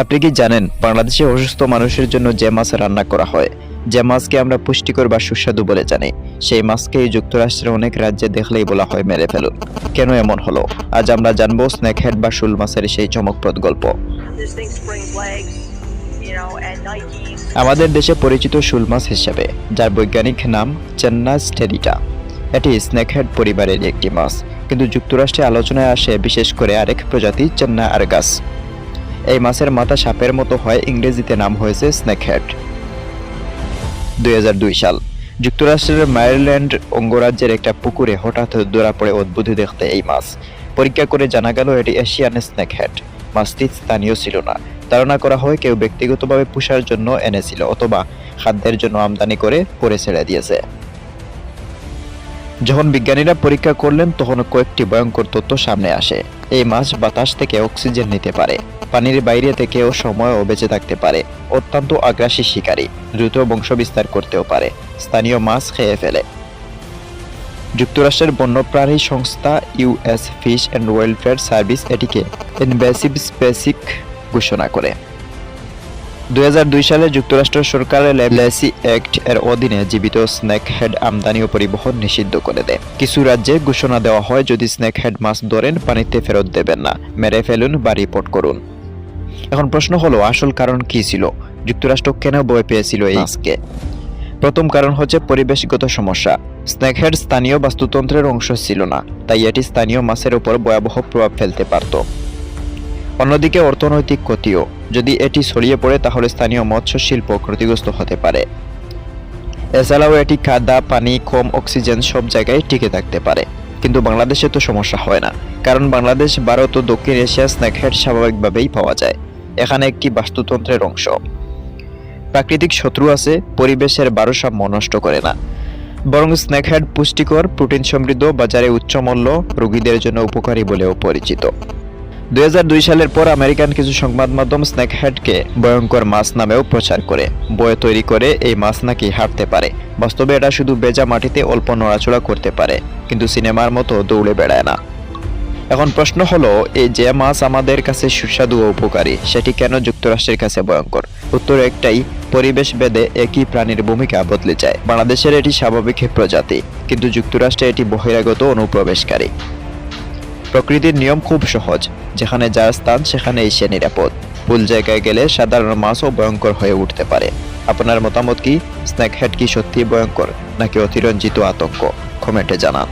আপনি কি জানেন বাংলাদেশে অসুস্থ মানুষের জন্য যে মাছ রান্না করা হয়, যে মাছকে আমরা পুষ্টিকর বা সুস্বাদু বলে জানি, সেই মাছকেই যুক্তরাষ্ট্রের অনেক রাজ্যে দেখলেই বলা হয় মেরে ফেলুন। কেন এমন হলো? আজ আমরা জানবো স্নেকহেড বা শুল মাছের সেই চমকপ্রদ গল্প। আমাদের দেশে পরিচিত শুল মাছ হিসেবে যার বৈজ্ঞানিক নাম চেন্না স্টেরিটা, এটি স্নেকহেড পরিবারের একটি মাছ, কিন্তু যুক্তরাষ্ট্রে আলোচনায় আসে বিশেষ করে আরেক প্রজাতি চেন্না আরগাস। এই মাছের মাথা সাপের মতো হয়, ইংরেজিতে নাম হয়েছে স্নেকহেড। 2002 সাল যুক্তরাষ্ট্রের ম্যারিল্যান্ড অঙ্গরাজ্যের একটা পুকুরে হঠাৎ ধরা পড়ে অদ্ভুত দেখতে এই মাছ। পরীক্ষা করে জানা গেল এটি এশিয়ান স্নেকহেড। মাছটি স্থানীয় ছিল না। ধারণা করা হয় কেউ ব্যক্তিগতভাবে পোষার জন্য এনেছিল অথবা খাদ্যের জন্য আমদানি করে পরে ছেড়ে দিয়েছে। যখন বিজ্ঞানীরা পরীক্ষা করলেন তখন কয়েকটি ভয়ঙ্কর তথ্য সামনে আসে। এই মাছ বাতাস থেকে অক্সিজেন নিতে পারে, পানির বাইরে থেকেও সময়ও বেঁচে থাকতে পারে, অত্যন্ত আগ্রাসী শিকারী, দ্রুত বংশবিস্তার করতেও পারে, স্থানীয় মাছ খেয়ে ফেলে। যুক্তরাষ্ট্রের বন্যপ্রাণী সংস্থা US fish and welfare service এটিকে ইনভেসিভ স্পেসিস ঘোষণা করে। 2002 সালে যুক্তরাষ্ট্র সরকারের লেসি অ্যাক্ট এর অধীনে জীবিত স্নেকহেড আমদানি ও পরিবহন নিষিদ্ধ করে দেয়। কিছু রাজ্যে ঘোষণা দেওয়া হয় যদি স্নেকহেড মাছ ধরেন পানিতে ফেরত দেবেন না, মেরে ফেলুন বা রিপোর্ট করুন। এখন প্রশ্ন হলো আসল কারণ কি ছিল? যুক্তরাষ্ট্র কেন ভয় পেয়েছিল এই মাছকে? প্রথম কারণ হচ্ছে পরিবেশগত সমস্যা। স্নেকহেড স্থানীয় বাস্তুতন্ত্রের অংশ ছিল না, তাই এটি স্থানীয় মাছের উপর ভয়াবহ প্রভাব ফেলতে পারত। অন্যদিকে অর্থনৈতিক ক্ষতিও, যদি এটি ছড়িয়ে পড়ে তাহলে স্থানীয় মৎস্য শিল্প ক্ষতিগ্রস্ত হতে পারে। এছাড়াও এটি কাদা, পানি, কম অক্সিজেন সব জায়গায় টিকে থাকতে পারে। কিন্তু বাংলাদেশে তো সমস্যা হয় না, কারণ বাংলাদেশ, ভারত ও দক্ষিণ এশিয়া স্নেকহেড স্বাভাবিকভাবেই পাওয়া যায়। এখানে একটি বাস্তুতন্ত্রের অংশ। প্রাকৃতিক শত্রু আছে, পরিবেশের ভারসাম্য নষ্ট করে না। বরং স্নেকহেড পুষ্টিকর, প্রোটিন সমৃদ্ধ, বাজারে উচ্চ মূল্য, রোগীদের জন্য উপকারী বলেও পরিচিত। 2002 সালের পর আমেরিকান কিছু সংবাদ মাধ্যম স্নেকহেডকে ভয়ঙ্কর মাছ নামেও প্রচার করে, বই তৈরি করে এই মাছ নাকি হাঁটতে পারে। বাস্তবে এটা শুধু ভেজা মাটিতে অল্প নড়াচড়া করতে পারে, কিন্তু সিনেমার মতো দৌড়ে বেড়ায় না। এখন প্রশ্ন হলো, এই যে মাছ আমাদের কাছে সুস্বাদু ও উপকারী, সেটি কেন যুক্তরাষ্ট্রের কাছে ভয়ঙ্কর? উত্তর একটাই, পরিবেশ ভেদে একই প্রাণীর ভূমিকা বদলে যায়। বাংলাদেশের এটি স্বাভাবিক প্রজাতি, কিন্তু যুক্তরাষ্ট্রে এটি বহিরাগত অনুপ্রবেশকারী। প্রকৃতির নিয়ম খুব সহজ, যেখানে যার স্থান সেখানেই সে নিরাপদ। ভুল জায়গায় গেলে সাধারণ মাছও ভয়ঙ্কর হয়ে উঠতে পারে। আপনার মতামত কি? স্নেকহেড কি সত্যি ভয়ঙ্কর নাকি অতিরঞ্জিত আতঙ্ক? কমেন্টে জানান।